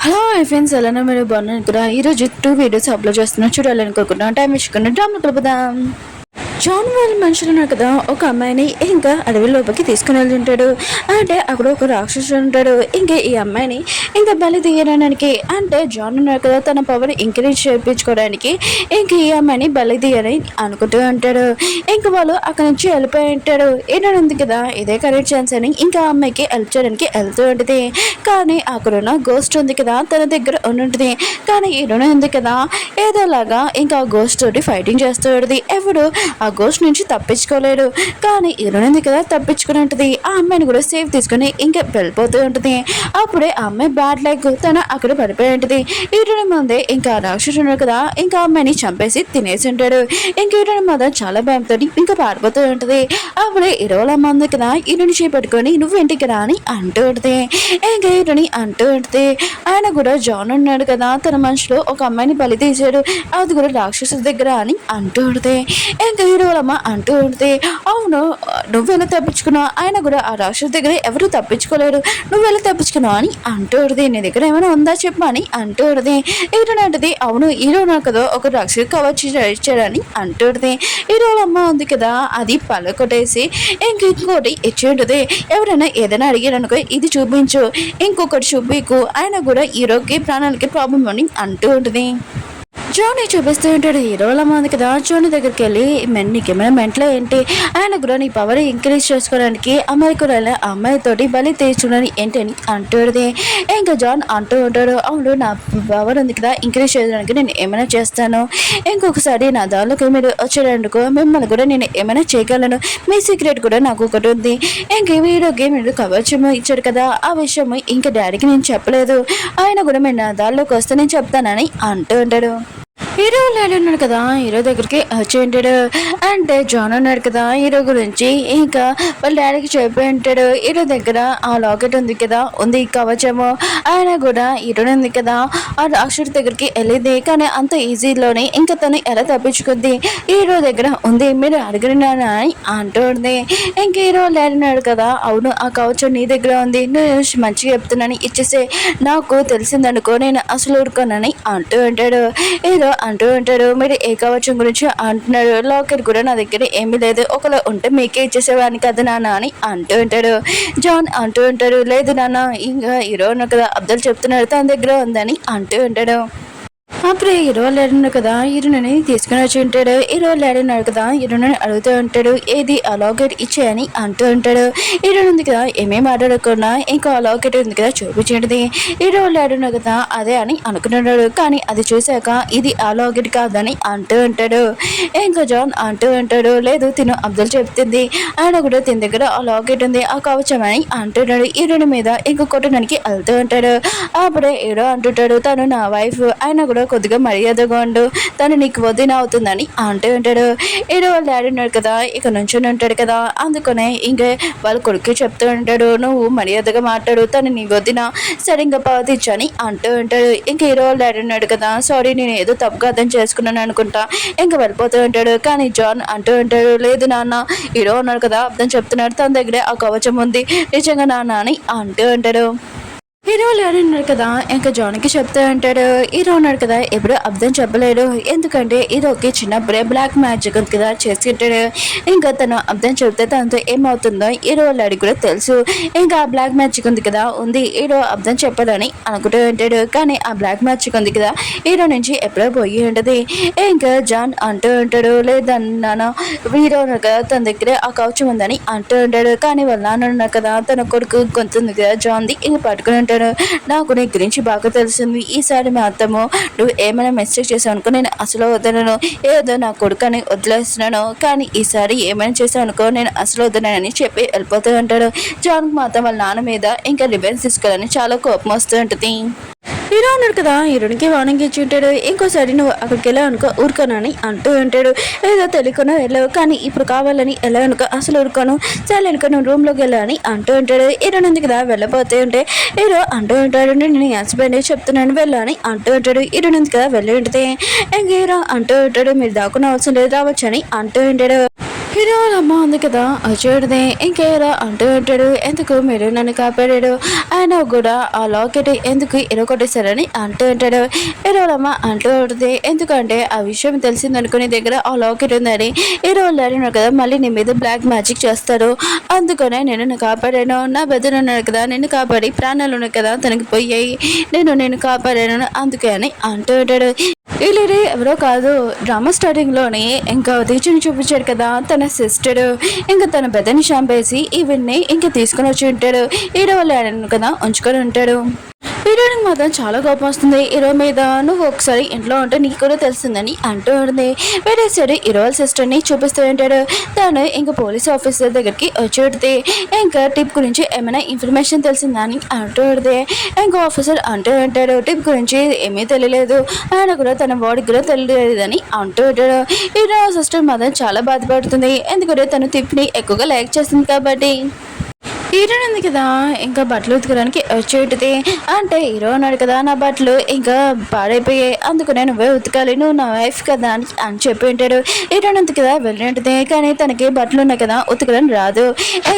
Hello friends ఎలా మీరు బాగున్నాను కదా ఈరోజు 2 వీడియోస్ అప్లోడ్ చేస్తున్నా చూడాలనుకోకుండా టైం ఇచ్చుకున్న డ్రామా కలుపుదాం. జాన్ వాళ్ళ మనుషులు ఉన్నారు కదా, ఒక అమ్మాయిని ఇంకా అడవిలోకి తీసుకుని వెళ్తుంటాడు. అంటే అక్కడ ఒక రాక్షసుడు ఉంటాడు. ఇంకా ఈ అమ్మాయిని ఇంకా బలి తీయడానికి అంటే జాన్ ఉన్నారు కదా, తన పవర్ ఇంక్రీజ్ చేయించుకోవడానికి ఇంకా ఈ అమ్మాయిని బలి తీయని అనుకుంటూ ఉంటాడు. ఇంకా వాళ్ళు అక్కడ నుంచి వెళ్ళిపోయి ఉంటాడు. ఏంటంది కదా, ఇదే కరెక్ట్ ఛాన్స్ అని ఇంకా అమ్మాయికి హెల్ప్ చేయడానికి వెళ్తూ ఉంటుంది. కానీ అక్కడున్న గోస్ట్ ఉంది కదా, తన దగ్గర ఉంటుంది. కానీ ఈరోజు ఉంది కదా, ఏదోలాగా ఇంకా గోస్ట్ తోటి ఫైటింగ్ చేస్తూ ఉంటుంది. ఎవడు ఆ గోస్ట్ నుంచి తప్పించుకోలేడు. కానీ ఇరునింది కదా, తప్పించుకుని ఉంటుంది. ఆ అమ్మాయిని కూడా సేఫ్ తీసుకుని ఇంకా వెళ్ళిపోతూ ఉంటుంది. అప్పుడే ఆ అమ్మాయి బ్యాడ్ లైక్ తన అక్కడ పడిపోయి ఉంటుంది. ఇరుని ముందే ఇంకా రాక్షసుడు ఉన్నాడు కదా, ఇంకా అమ్మాయిని చంపేసి తినేసి ఉంటాడు. ఇంకా ఇరుని మీద చాలా భయంతో ఇంకా పారిపోతూ ఉంటుంది. అప్పుడే ఇరవల మంది కదా ఇరుని చేపట్టుకొని నువ్వు ఇంటికి రా అని అంటూ ఉంటుంది. ఇంకా ఇరుని అంటూ ఉంటుంది. ఆయన కూడా జాన్ ఉన్నాడు కదా, తన మనుషులు ఒక అమ్మాయిని బలి తీసాడు, అది కూడా రాక్షసుల దగ్గర అని అంటూ ఉంటుంది. ఇంకా హీరోలమ్మ అంటూ ఉంటుంది, అవును నువ్వెలా తప్పించుకున్నావు, ఆయన కూడా ఆ రాక్షసు దగ్గర ఎవరు తప్పించుకోలేరు, నువ్వెలా తప్పించుకున్నావు అని అంటూ ఉంటుంది. నీ దగ్గర ఏమైనా ఉందా చెప్పు అని అంటూ ఉంటుంది. హీరోనంటది, అవును హీరోనా కదా ఒక రాక్షసు కవచ్చు ఇచ్చాడని అంటూ ఉంటుంది. హీరోలమ్మ ఉంది కదా, అది పళ్ళ కొట్టేసి ఇంకోటి ఇచ్చి ఉంటుంది. ఎవరైనా ఏదైనా అడిగారనుకో ఇది చూపించు, ఇంకొకటి చూపించు, ఆయన కూడా హీరోకి ప్రాణాలకి ప్రాబ్లం అని అంటూ ఉంటుంది. జోని చూపిస్తూ ఉంటాడు. హీరోల మంది కదా, జోని దగ్గరికి వెళ్ళి నీకేమైనా మెంట్లో ఏంటి, ఆయన కూడా నీ పవర్ ఇంక్రీజ్ చేసుకోవడానికి అమ్మాయి కూడా అమ్మాయితోటి బలి తీర్చుకోవడానికి ఏంటి అని అంటుంది. ఇంకా జాన్ అంటూ ఉంటాడు, అవును నా పవర్ ఉంది కదా ఇంక్రీజ్ చేయడానికి నేను ఏమైనా చేస్తాను, ఇంకొకసారి నా దానిలోకి మీరు వచ్చారనుకో మిమ్మల్ని కూడా నేను ఏమైనా చేయగలను, మీ సీక్రెట్ కూడా నాకు ఒకటి ఉంది, ఇంక వీడియోకి మీరు కవచము ఇచ్చాడు కదా ఆ విషయం ఇంకా డాడీకి నేను చెప్పలేదు, ఆయన కూడా మీరు నా దానిలోకి వస్తే నేను చెప్తానని అంటూ ఉంటాడు. హీరో ఉన్నాడు కదా, హీరో దగ్గరికి వచ్చి ఉంటాడు. అంటే జాన్ ఉన్నాడు కదా, హీరో గురించి ఇంకా వాళ్ళ డాడీకి చెప్పి ఉంటాడు. హీరో దగ్గర ఆ లాకెట్ ఉంది కదా, ఉంది కవచము, ఆయన కూడా హీరో ఉంది కదా ఆ రాక్షసుడి దగ్గరికి వెళ్ళింది. కానీ అంత ఈజీలోనే ఇంకా తను ఎలా తప్పించుకుంది, హీరో దగ్గర ఉంది మీరు అడిగినా అని అంటుంది. ఇంక హీరో డాడీ ఉన్నాడు కదా, అవును ఆ కవచం నీ దగ్గర ఉంది, నువ్వు మంచిగా చెప్తున్నాను ఇచ్చేసే, నాకు తెలిసిందనుకో నేను అసలు ఊరుకోనని అంటూ ఉంటాడు. హీరో అంటూ ఉంటాడు, మీరు ఏ కవచం గురించి అంటున్నారు, లాకెట్ కూడా నా దగ్గర ఏమీ లేదు, ఒకవేళ ఉంటే మీకే ఇచ్చేసేవాడిని కదా నాన్న అని అంటూ ఉంటాడు. జాన్ అంటూ ఉంటాడు, లేదు నాన్న ఇంకా హీరో కదా అబ్దుల్ చెప్తున్నాడు తన దగ్గర ఉందని అంటూ ఉంటాడు. అప్పుడు హీరో లేడున్నాడు కదా, హీరోని తీసుకుని వచ్చి ఉంటాడు. హీరో లేడున్నాడు కదా, హీరోని అడుగుతూ ఉంటాడు, ఏది ఆ లాకెట్ ఇచ్చేయని అంటూ ఉంటాడు. హీరో ఉంది కదా ఏమేమి మాట్లాడకుండా ఇంకా ఆ లాకెట్ ఉంది కదా చూపించేది. హీరో లేడున్నాడు కదా అదే అని అనుకుంటున్నాడు. కానీ అది చూశాక ఇది ఆ లాకెట్ కాదని అంటూ ఉంటాడు. ఇంకా జాన్ అంటూ ఉంటాడు, లేదు తిను అబ్దుల్ చెప్తుంది, ఆయన కూడా తిన దగ్గర ఆ లాకెట్ ఉంది ఆ కవచం అని అంటున్నాడు. హీరోని మీద ఇంకా కొట్టడానికి వెళ్తూ ఉంటాడు. అప్పుడే హీరో అంటుంటాడు, తను నా వైఫ్, ఆయన కూడా కొద్దిగా మర్యాదగా ఉండు, తను నీకు వదిన అవుతుందని అంటూ ఉంటాడు. ఏదో వాళ్ళ డాడీ ఉన్నాడు కదా ఇక నుంచొని ఉంటాడు కదా, అందుకనే ఇంకా వాళ్ళ కొడుకు చెప్తూ ఉంటాడు, నువ్వు మర్యాదగా మాట్లాడు, తను నీ వదిన సరిగ్గా ప్రవర్తించని అంటూ ఉంటాడు. ఇంకా హీరో వాళ్ళ డాడీ ఉన్నాడు కదా, సారీ నేను ఏదో తప్పుగా అర్థం చేసుకున్నాను అనుకుంటా ఇంకా వెళ్ళిపోతూ ఉంటాడు. కానీ జాన్ అంటూ ఉంటాడు, లేదు నాన్న హీరో ఉన్నాడు కదా అర్థం చెప్తున్నాడు, తన దగ్గరే ఆ కవచం ఉంది నిజంగా నాన్న అని అంటూ ఉంటాడు. హీరో ఉన్నాడు కదా ఇంకా జాన్కి చెప్తా ఉంటాడు, హీరో ఉన్నాడు కదా ఎప్పుడు అర్థం చెప్పలేడు, ఎందుకంటే హీరోకి చిన్నప్పుడే బ్లాక్ మ్యాజిక్ ఉంది కదా చేసుకుంటాడు. ఇంకా తను అర్థం చెప్తే తనతో ఏమవుతుందో హీరో వాళ్ళకి కూడా తెలుసు. ఇంకా ఆ బ్లాక్ మ్యాజిక్ ఉంది కదా ఉంది, హీరో అర్థం చెప్పాలని అనుకుంటూ ఉంటాడు. కానీ ఆ బ్లాక్ మ్యాజిక్ ఉంది కదా హీరో నుంచి ఎప్పుడో పోయి ఉంటుంది. ఇంకా జాన్ అంటూ ఉంటాడు, లేదన్నాను హీరో ఉన్నాడు కదా తన దగ్గరే ఆ కవచం ఉందని అంటూ ఉంటాడు. కానీ వాళ్ళ నాన్న ఉన్నాడు కదా తన కొడుకు గొంతుంది కదా జాన్ది ఇంక పట్టుకుని ఉంటాడు. నాకు నీ గురించి బాగా తెలిసింది, ఈసారి మా అత్తము నువ్వు ఏమైనా మిస్టేక్ చేసావు అనుకో నేను అసలు వదలను, ఏదో నా కొడుకుని వదిలేస్తున్నాను, కానీ ఈసారి ఏమైనా చేసావు అనుకో నేను అసలు వదలనని చెప్పి వెళ్ళిపోతూ ఉంటాడు. జాన్కి మాత్రం వాళ్ళ నాన్న మీద ఇంకా రివెంజ్ తీసుకోవాలని చాలా కోపం వస్తూ ఉంటుంది. హీరో ఉన్నాడు కదా, హీరోనికి వార్నింగ్ ఇచ్చి ఉంటాడు, ఇంకోసారి నువ్వు అక్కడికి వెళ్ళావు అనుకో ఊరుకోనని అంటూ ఉంటాడు. ఏదో తెలియకుండా వెళ్ళావు, కానీ ఇప్పుడు కావాలని వెళ్ళావు అనుకో అసలు ఊరుకోను, చాలా అనుకో నువ్వు రూమ్లోకి వెళ్ళావని అంటూ ఉంటాడు. హీరో ఉంది కదా వెళ్ళిపోతూ ఉంటే హీరో అంటూ ఉంటాడు, నేను నీ హస్బెండ్ చెప్తున్నాను వెళ్ళని అంటూ ఉంటాడు. హీరో ఉంది కదా వెళ్ళి ఉంటుంది. ఇంక హీరో అంటూ ఉంటాడు, మీరు దాక్కున్న అవసరం లేదు రావచ్చని అంటూ ఉంటాడు. హీరో వాళ్ళ అమ్మ ఉంది కదా చూడదే ఇంకేరా అంటూ ఉంటాడు. ఎందుకు మీరు నన్ను కాపాడాడు, ఆయన కూడా ఆ లాకెట్ ఎందుకు ఇరగొట్టేశారని అంటూ ఉంటాడు. హీరో వాళ్ళ అమ్మ అంటూ ఉంటుంది, ఎందుకంటే ఆ విషయం తెలిసిందనుకునే దగ్గర ఆ లాకెట్ ఉందని హీరో వాళ్ళు అడిగినారు కదా, మళ్ళీ నీ మీద బ్లాక్ మ్యాజిక్ చేస్తాడు, అందుకనే నేను నిన్ను కాపాడాను, నా బెదరు ఉన్నాడు కదా నిన్ను కాపాడి ప్రాణాలు ఉన్నాయి కదా తనకి పోయాయి, నేను కాపాడాను అందుకే అని అంటూ ఉంటాడు. ఈ లేడీ ఎవరో కాదు, డ్రామా స్టార్టింగ్లోనే ఇంకా ఉదయచుని చూపించాడు కదా తన సిస్టర్, ఇంకా తన పెద్దని చంపేసి ఈవెన్ని ఇంకా తీసుకుని వచ్చి ఉంటాడు. హీరో వాళ్ళు కదా ఉంచుకొని ఉంటాడు. హీరోయిన్కి మాత్రం చాలా కోపం వస్తుంది హీరో మీద. నువ్వు ఒకసారి ఇంట్లో ఉంటే నీకు కూడా తెలుస్తుందని అంటూ ఉంటుంది. వేరే సైడ్ హీరో వాళ్ళ సిస్టర్ని చూపిస్తూ ఉంటాడు. తను ఇంకా పోలీస్ ఆఫీసర్ దగ్గరికి వచ్చి ఇంకా టిప్ గురించి ఏమైనా ఇన్ఫర్మేషన్ తెలిసిందా అని అంటూ ఉంటుంది. ఇంకా ఆఫీసర్ అంటూ ఉంటాడు, టిప్ గురించి ఏమీ తెలియలేదు, ఆయన కూడా తన బాడీకి కూడా తెలియలేదని అంటూ ఉంటాడు. హీరో సిస్టర్ మాత్రం చాలా బాధపడుతుంది, ఎందుకంటే తను టిప్ని ఎక్కువగా లైక్ చేస్తుంది కాబట్టి. హీరోయిన్ ఉంది కదా ఇంకా బట్టలు ఉతకడానికి వచ్చేటిది, అంటే హీరో ఉన్నాడు కదా నా బట్టలు ఇంకా పాడైపోయాయి, అందుకు నేను నువ్వే ఉతకాలి, నువ్వు నా వైఫ్ కదా అని చెప్పి ఉంటాడు. హీరోయిన్ ఉంది కదా వెళ్ళినట్టుదే, కానీ తనకి బట్టలు ఉన్నాయి కదా ఉతకడం రాదు.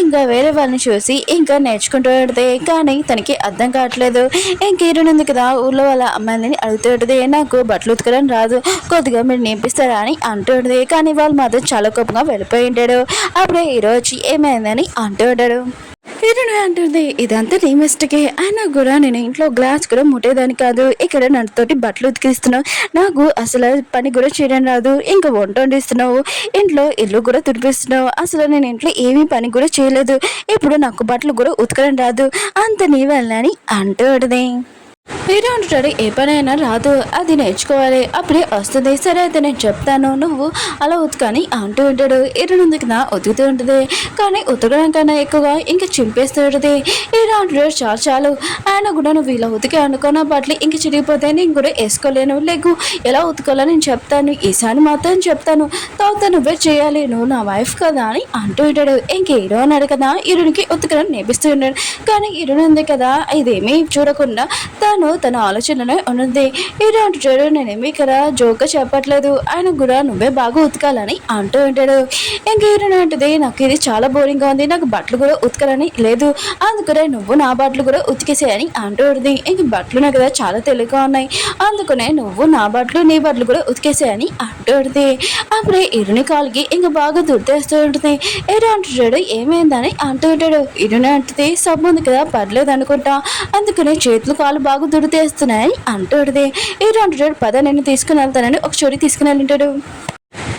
ఇంకా వేరే వాళ్ళని చూసి ఇంకా నేర్చుకుంటూ ఉంటుంది, కానీ తనకి అర్థం కావట్లేదు. ఇంక హీరోయిన్ ఉంది కదా ఊళ్ళో వాళ్ళ అమ్మాయిని అడుగుతూ ఉంటుంది, నాకు బట్టలు ఉతకడం రాదు, కొద్దిగా మీరు నేర్పిస్తారా అని అంటూ ఉంటుంది. కానీ వాళ్ళు మాత్రం చాలా కోపంగా వెళ్ళిపోయి ఉంటాడు. అప్పుడే హీరో వచ్చి ఏమైందని అంటూ ఉంటాడు. హీరోయిన్ అంటుంది, ఇదంతా నీ మిస్టేకే, అయినా కూడా నేను ఇంట్లో గ్లాస్ కూడా ముట్టేదాన్ని కాదు, ఇక్కడ నాతోటి బట్టలు ఉతికిస్తున్నావు, నాకు అసలు పని కూడా చేయడం రాదు, ఇంకా వంట వండిస్తున్నావు, ఇంట్లో ఇల్లు కూడా తుడిపిస్తున్నావు, అసలు నేను ఇంట్లో ఏమీ పని కూడా చేయలేదు, ఇప్పుడు నాకు బట్టలు కూడా ఉతకడం రాదు, అంత నీ వెళ్ళని అంటూ ఉంటుంది. హీరో అంటాడు, ఏ పనైనా రాదు, అది నేర్చుకోవాలి, అప్పుడే వస్తుంది, సరే అయితే నేను చెప్తాను, నువ్వు అలా ఉతకని అంటూ ఉంటాడు. హీరో ఉంది కదా ఉతుకుతూ ఉంటుంది, కానీ ఉతకడం కన్నా ఎక్కువగా ఇంకా చింపేస్తూ ఉంటుంది. హీరో అంటాడు, చాలు ఆయన కూడా నువ్వు ఇలా ఉతికి అనుకున్న బట్టలు ఇంక చిరిగిపోతే నేను కూడా వేసుకోలేను, లేకు ఎలా ఉతకాలో నేను చెప్తాను, ఈసారి మాత్రం చెప్తాను, తర్వాత నువ్వే చేయాలి, నువ్వు నా వైఫ్ కదా అని అంటూ ఉంటాడు. ఇంక హీరో అన్నాడు కదా హీరోనికి ఉతకడం నేర్పిస్తూ ఉన్నాడు, కానీ హీరో ఉంది కదా ఇదేమీ చూడకుండా తన ఆలోచనలో ఉన్నది. హీరో అంటాడు, నేనేమి ఇక్కడ జోక్గా చెప్పట్లేదు, ఆయన కూడా నువ్వే బాగా ఉతకాలని అంటూ ఉంటాడు. ఇంక హీరో అంటుంది, నాకు ఇది చాలా బోరింగ్గా ఉంది, నాకు బట్టలు కూడా ఉతకాలని లేదు, అందుకనే నువ్వు నా బట్టలు కూడా ఉతికేసేయని అంటూ ఉంటుంది. ఇంక బట్టలు నాకు కదా చాలా తెలుగుగా ఉన్నాయి, అందుకనే నువ్వు నా బట్టలు నీ బట్టలు కూడా ఉతికేసేయని అంటూ ఉంటుంది. అప్పుడే హీరోని కాలుకి ఇంకా బాగా దుర్దేస్తూ ఉంటుంది. హీరో అంటాడు, ఏమైందని అంటూ ఉంటాడు. హీరోని అంటుంది, సబ్బు ఉంది కదా పర్లేదు అనుకుంటా, అందుకనే చేతులు కాలు బాగా దుడితేస్తున్నాయని అంటాడు. హీరో అంటాడు, పద నేను తీసుకుని వెళ్తానని ఒక చోరీ తీసుకుని వెళ్ళింటాడు.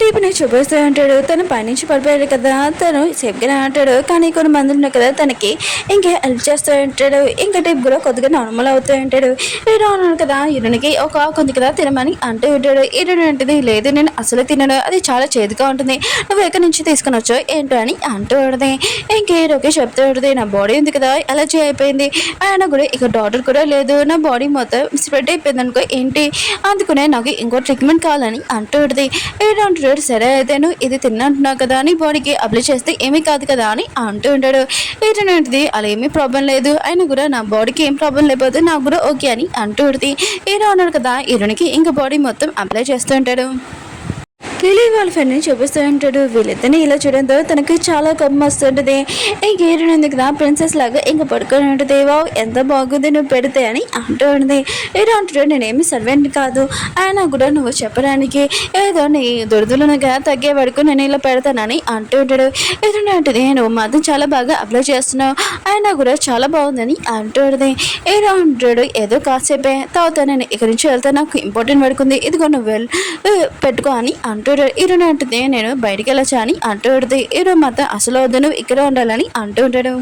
టీపీని చూపిస్తూ ఉంటాడు, తను పైనుంచి పడిపోయాడు కదా, తను సేఫ్గానే అంటాడు, కానీ కొన్ని మంది ఉన్నారు కదా తనకి ఇంకా హెల్ప్ చేస్తూ ఉంటాడు. ఇంకా టీప్ కూడా కొద్దిగా నార్మల్ అవుతూ ఉంటాడు. హీరో అన్నాడు కదా హీరోనికి ఒక ఆకు ఉంది కదా తినమని అంటూ ఉంటాడు. హీరోని అంటుంది, లేదు నేను అసలు తినను, అది చాలా చేదుగా ఉంటుంది, నువ్వు ఎక్కడి నుంచి తీసుకుని వచ్చావు ఏంటో అని అంటూ ఉంటుంది. ఇంక హీరోకి చెప్తూ ఉంటుంది, నా బాడీ ఉంది కదా అలర్జీ అయిపోయింది, ఆయన కూడా ఇక డాక్టర్ కూడా లేదు, నా బాడీ మొత్తం స్ప్రెడ్ అయిపోయింది అనుకో ఏంటి, అందుకునే నాకు ఇంకో ట్రీట్మెంట్ కావాలని అంటూ ఉంటుంది. హీరో అంటాడు, సరే అయితే నువ్వు ఇది తిన్నంటున్నావు కదా నీ బాడీకి అప్లై చేస్తే ఏమీ కాదు కదా అని అంటూ ఉంటాడు. ఏంటంటే అలా ఏమీ ప్రాబ్లం లేదు, అయినా కూడా నా బాడీకి ఏం ప్రాబ్లం లేకపోతే నాకు కూడా ఓకే అని అంటూ ఉంటుంది. హీరో అన్నాడు కదా హీరోనికి ఇంకా బాడీ మొత్తం అప్లై చేస్తూ ఉంటాడు. లిలీ వాళ్ళ ఫ్రెండ్ని చూపిస్తూ ఉంటాడు. వీళ్ళిద్దరిని ఇలా చూడడంతో తనకి చాలా కోపం వస్తుంటుంది. ఇంక హీరోయిన్ ఉంది కదా ప్రిన్సెస్ లాగా ఇంకా పడుకొని ఉంటుంది. వావ్ ఎంత బాగుంది నువ్వు పెడితే అని అంటూ ఉంటుంది. హీరో అంటాడు, నేనేమి సర్వెంట్ కాదు, ఆయన కూడా నువ్వు చెప్పడానికి ఏదో నీ దురదలుగా తగ్గే వరకు నేను ఇలా పెడతానని అంటూ ఉంటాడు. హీరోయిన్ అంటుంది, నువ్వు మాత్రం చాలా బాగా అప్లై చేస్తున్నావు, ఆయన కూడా చాలా బాగుందని అంటూ ఉంటుంది. హీరో అంటాడు, ఏదో కాసేపే తర్వాత నేను ఇక్కడి నుంచి వెళ్తే నాకు ఇంపార్టెంట్ వర్క్ ఉంది, ఇదిగో నువ్వు పెట్టుకో అని అంటూ హీరో అంటుంది, నేను బయటికి వెళ్ళొచ్చా అని అంటూ ఉంటుంది. హీరో మాత్రం అసలు వద్దు నువ్వు ఇక్కడ ఉండాలని అంటూ ఉంటాడు.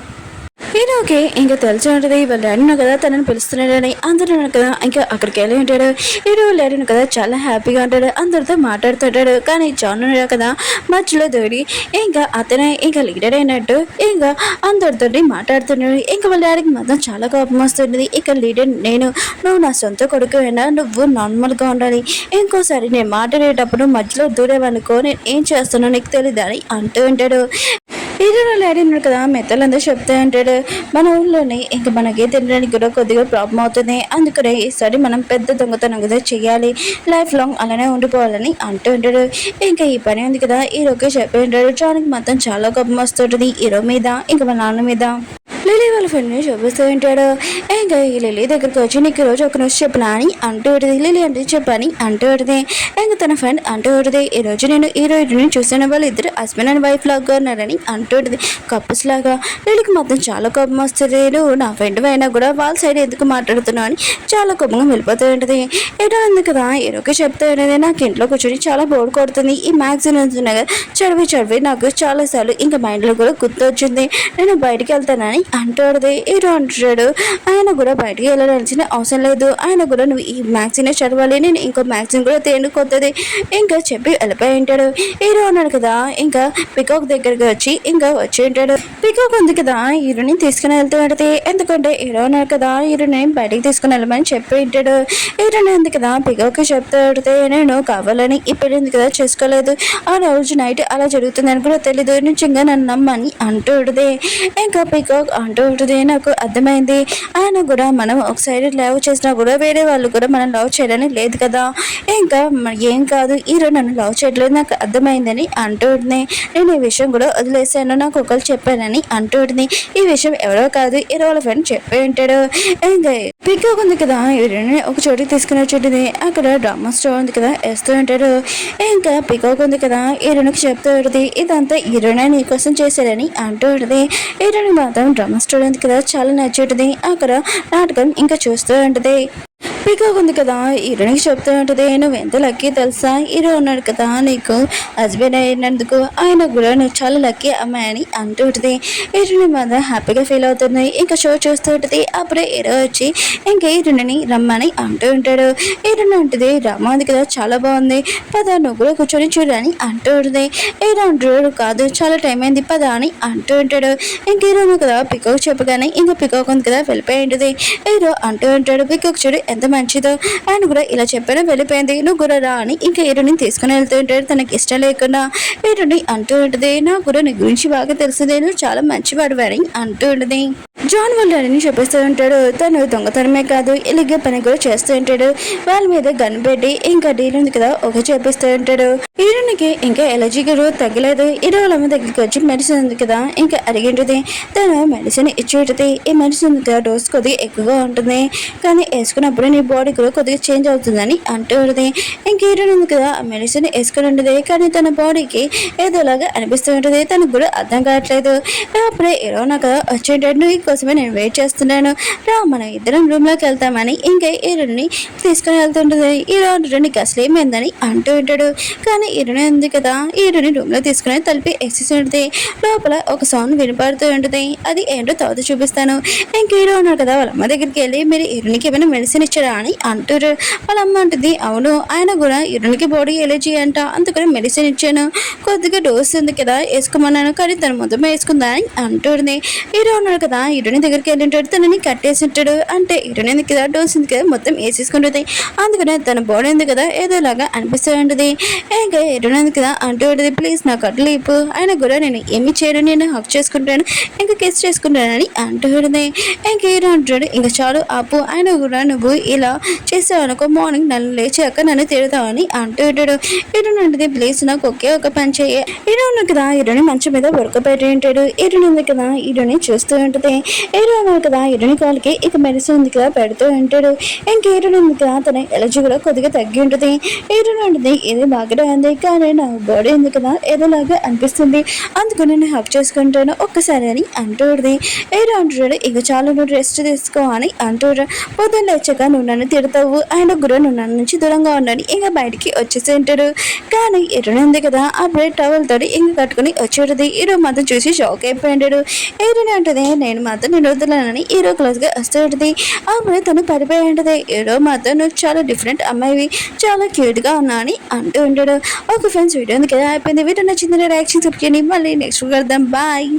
హీరోకి ఇంకా తెలిసి ఉంటుంది వాళ్ళ డాడీను కదా తనని పిలుస్తున్నాడని, అందరూ కదా ఇంకా అక్కడికి వెళ్ళి ఉంటాడు. హీరో డాడీను కదా చాలా హ్యాపీగా ఉంటాడు, అందరితో మాట్లాడుతుంటాడు. కానీ జాన్ కదా మధ్యలో దూడి ఇంకా అతనే ఇంకా లీడర్ అయినట్టు ఇంకా అందరితో మాట్లాడుతున్నాడు. ఇంకా వాళ్ళ డాడీకి మాత్రం చాలా కోపం వస్తుంది. ఇక లీడర్ నేను, నువ్వు నా సొంత కొడుకు అయినా నువ్వు నార్మల్గా ఉండాలి, ఇంకోసారి నేను మాట్లాడేటప్పుడు మధ్యలో దూరేవనుకో నేను ఏం చేస్తానో నీకు తెలియదు అని అంటూ ఉంటాడు. హీరో డాడీ ఉన్నాడు కదా మెత్తలందరూ చెప్తూ ఉంటాడు మన ఊళ్ళోని ఇంకా మనకి తినడానికి కూడా కొద్దిగా ప్రాబ్లం అవుతుంది అందుకనే ఈసారి మనం పెద్ద దొంగతనం కదా చెయ్యాలి లైఫ్ లాంగ్ అలానే ఉండిపోవాలని అంటూ ఉంటాడు ఇంకా ఈ పని ఉంది కదా హీరోకి చెప్పి ఉంటాడు జానికి మాత్రం చాలా కోపం వస్తుంటుంది హీరో మీద ఇంకా మన నాన్న మీద లిలీ వాళ్ళ ఫ్రెండ్ని చూపిస్తూ ఉంటాడు ఇంకా ఈ లిలీ దగ్గరికి వచ్చి నీకు ఈరోజు ఒక న్యూస్ చెప్పనా అని అంటూ ఉంటుంది లిలీ అంటే చెప్పని అంటూ ఉంటుంది ఇంకా తన ఫ్రెండ్ అంటూ ఉంటుంది ఈరోజు నేను హీరోయిన్ని చూసిన వాళ్ళు ఇద్దరు హస్బెండ్ అండ్ వైఫ్ లాగా ఉన్నారని అంటూ ఉంటుంది కప్పుస్ లాగా లిలీకి మాత్రం చాలా కోపం వస్తుంది నువ్వు నా ఫ్రెండ్ అయినా కూడా వాళ్ళ సైడ్ ఎందుకు మాట్లాడుతున్నావు అని చాలా కోపంగా వెళ్ళిపోతూ ఉంటుంది ఏదో ఉంది కదా హీరోకి చెప్తూ ఉంటుంది నాకు ఇంట్లో కూర్చొని చాలా బోర్డు కొడుతుంది ఈ మ్యాగజైన్ ఉంటున్నాయి కదా చదివి నాకు చాలాసార్లు ఇంకా మైండ్లో కూడా గుర్తొచ్చింది నేను బయటికి వెళ్తానని అంటాడు హీరో అంటాడు ఆయన కూడా బయటికి వెళ్ళాల్సిన అవసరం లేదు ఆయన కూడా నువ్వు ఈ మ్యాగజైన్ చదవాలి నేను ఇంకో మ్యాగజైన్ కూడా తేనుకొత్తది ఇంకా చెప్పి వెళ్ళిపోయి ఉంటాడు హీరో అన్నాడు కదా ఇంకా పికాక్ దగ్గరికి వచ్చి ఇంకా వచ్చి ఉంటాడు పికాక్ ఉంది కదా హీరోని తీసుకుని వెళ్తూ ఉంటుంది ఎందుకంటే హీరో అన్నాడు కదా హీరోని బయటికి తీసుకుని వెళ్ళమని చెప్పి ఉంటాడు హీరోని ఉంది కదా పికాక్ చెప్తూ ఉంటే నేను కావాలని ఈ పెళ్లి ఉంది కదా చేసుకోలేదు ఆ రోజు నైట్ అలా జరుగుతుందని కూడా తెలీదు నిజంగా నన్ను నమ్మని అంటూ ఉంటుంది ఇంకా పికాక్ అంటూ ఉంటుంది నాకు అర్థమైంది ఆయన కూడా మనం ఒకసారి లవ్ చేసినా కూడా వేరే వాళ్ళు కూడా మనం లవ్ చేయాలని లేదు కదా ఇంకా ఏం కాదు హీరో నన్ను లవ్ చేయట్లేదు నాకు అర్థమైందని అంటూ ఉంటుంది నేను ఈ విషయం కూడా వదిలేసాను నాకు ఒకరు చెప్పానని అంటూ ఉంటుంది ఈ విషయం ఎవరో కాదు హీరో వాళ్ళ ఫ్రెండ్ చెప్పి ఉంటాడు ఇంకా పికాక్ ఉంది కదా హీరోని ఒక చోటికి తీసుకుని వచ్చేది అక్కడ డ్రామా స్టోర్ ఉంది కదా వేస్తూ ఉంటాడు ఇంకా పికాక్ ఉంది కదా హీరోనికి చెప్తూ ఉంటుంది ఇదంతా హీరోనే నీకోసం చేశారని అంటూ ఉంటుంది హీరోని మాత్రం డ్రామా స్టోర్ ఉంది కదా చాలా నచ్చేటది అక్కడ నాటకం ఇంకా చూస్తూ ఉంటుంది పికాక్ ఉంది కదా హీరోనికి చెప్తూ ఉంటుంది నువ్వు ఎంత లక్కీ తెలుసా హీరో ఉన్నాడు కదా నీకు హస్బెండ్ అయినందుకు ఆయన కూడా నువ్వు చాలా లక్కీ అమ్మాయి అని అంటూ ఉంటుంది హీరోని మాత్రం హ్యాపీగా ఫీల్ అవుతుంది ఇంకా షో చూస్తూ ఉంటుంది అప్పుడే హీరో వచ్చి ఇంకా హీరోని రమ్మని అంటూ ఉంటాడు హీరోని ఉంటుంది రమ్మ ఉంది కదా చాలా బాగుంది పద నువ్వు కూడా కూర్చొని చూడని అంటూ ఉంటుంది హీరో అంటాడు కాదు చాలా టైం అయింది పద అని అంటూ ఉంటాడు ఇంక హీరోను కదా పికాక్ చెప్పగానే ఇంకా పికాక్ ఉంది కదా వెళ్ళిపోయి ఉంటుంది హీరో అంటూ ఉంటాడు పికాక్ చూడు ఎంత మంచిదో ఆయన కూడా ఇలా చెప్పాను వెళ్ళిపోయింది నువ్వు కూడా రా అని ఇంకా హీరోని తీసుకుని వెళ్తూ ఉంటాడు తనకి ఇష్టం లేకుండా హీరోని అంటూ ఉంటుంది నాకు కూడా నీ గురించి బాగా తెలిసిందే నువ్వు చాలా మంచివాడు అని అంటూ ఉంటుంది జాన్ వాళ్ళని చెప్పేస్తూ ఉంటాడు తను దొంగతనమే కాదు ఇలాగే పని కూడా చేస్తూ ఉంటాడు వాళ్ళ మీద గన్ పెట్టి ఇంకా డీల్ ఉంది కదా ఒక చెప్పేస్తూ ఉంటాడు హీరోనికి ఇంకా ఎలర్జీ కూడా తగ్గలేదు హీరో వాళ్ళ దగ్గరికి వచ్చి మెడిసిన్ ఉంది కదా ఇంకా అడిగింటుంది తను మెడిసిన్ ఇచ్చి ఉంటుంది ఈ మెడిసిన్ డోస్ కొద్దిగా ఎక్కువగా ఉంటుంది కానీ వేసుకున్నప్పుడు నీ బాడీ కూడా కొద్దిగా చేంజ్ అవుతుందని అంటూ ఉంటుంది ఇంక హీరోయిన్ ఉంది కదా ఆ మెడిసిన్ వేసుకుని ఉంటుంది కానీ తన బాడీకి ఏదోలాగా అనిపిస్తూ ఉంటుంది తనకు కూడా అర్థం కావట్లేదు అప్పుడే హీరోనా కదా వచ్చేటట్టు నువ్వు కోసమే నేను వెయిట్ చేస్తున్నాను రా మనం ఇద్దరం రూమ్లోకి వెళ్తామని ఇంకా హీరోని తీసుకుని వెళ్తుంటుంది హీరో నీకు అసలు ఏమైందని అంటూ ఉంటాడు కానీ హీరోయిన్ ఉంది కదా హీరోని రూమ్లో తీసుకుని తలిపి ఎక్సెస్ ఉంటుంది లోపల ఒక సౌండ్ వినపడుతూ ఉంటుంది అది ఏంటో తర్వాత చూపిస్తాను ఇంక హీరో ఉన్నారు కదా వాళ్ళ అమ్మ దగ్గరికి వెళ్ళి మీరు హీరోనికి ఏమైనా మెడిసిన్ ఇచ్చారా అని అంటారు వాళ్ళ అమ్మ అంటుంది అవును ఆయన కూడా హీరోనికి బాడీ ఎలర్జీ అంట అందుకని మెడిసిన్ ఇచ్చాను కొద్దిగా డోస్ ఉంది కదా వేసుకోమన్నాను కానీ తను మొత్తం వేసుకుందా అని అంటుంది హీరో ఉన్నాడు కదా హీరోని దగ్గరికి వెళ్ళింటాడు తనని కట్టేసి ఉంటాడు అంటే హీరోని ఉంది కదా డోస్ ఉంది కదా మొత్తం వేసేసుకుంటుంది అందుకనే తన బాడీ ఉంది కదా ఏదోలాగా అనిపిస్తూ ఉంటుంది ఇంకా హీరోని ఉంది కదా అంటూ ఉంటుంది ప్లీజ్ నా కట్లు ఇప్పు ఆయన కూడా నేను ఏమి చేయను నేను హక్ చేసుకుంటాను ఇంకా కిస్ చేసుకుంటానని అంటూ ఉంటుంది ఇంకా హీరో అంటాడు ఇంకా చాలు ఆపు ఆయన కూడా నువ్వు ఇలా చేసావు అనుకో మార్నింగ్ నన్ను లేచాక నన్ను తిడతావని అంటూ ఉంటాడు హీరోని ఉంటుంది ప్లీజ్ నాకు ఒకే ఒక పని చేయ హీరో ఉన్నాడు కదా హీరోని మంచం మీద ఉడకబెట్టి ఉంటాడు హీరోని ఉంది కదా హీరోని చూస్తూ ఉంటుంది హీరో ఉన్నాడు కదా హీరోని కాళ్ళకి ఇక మెడిసిన్ ఉంది కదా పెడుతూ ఉంటాడు ఇంక హీరోని ఉంది కదా తన ఎలర్జీ కూడా కొద్దిగా తగ్గి ఉంటుంది హీరోని ఉంటుంది ఇది బాగానే ఉంది కానీ నా బాడీ ఉంది కదా ఏదోలాగా అనిపిస్తుంది అందుకు నేను హక్ చేసుకుంటాను ఒక్కసారి అని అంటుంది హీరో అంటాడు ఇక చాలా నువ్వు రెస్ట్ తీసుకో అని అంటాడు పొద్దున్న లేచాక నువ్వు నన్ను తిడతావు ఆయన కూడా నువ్వు నన్ను నుంచి దూరంగా ఉన్నాను ఇంకా బయటికి వచ్చేసి ఉంటాడు కానీ హీరోని ఉంది కదా అప్పుడే టవల్ తోటి ఇంకా కట్టుకుని వచ్చేది హీరో మాత్రం చూసి షాక్ అయిపోయి ఉంటాడు హీరోని అంటది నేను మాత్రం నేను వద్దులానని హీరో క్లోజ్గా వస్తూ ఉంటుంది అప్పుడే తను పడిపోయి ఉంటుంది హీరో మాత్రం నువ్వు చాలా డిఫరెంట్ అమ్మాయివి చాలా క్యూట్గా ఉన్నా అని అంటూ ఉంటాడు ఒక ఫ్రెండ్స్ వీడియో ఉంది కదా అయిపోయింది వీడియో నచ్చింది రియాక్షన్ చెప్పి మళ్ళీ నెక్స్ట్ కలుద్దాం బాయ్.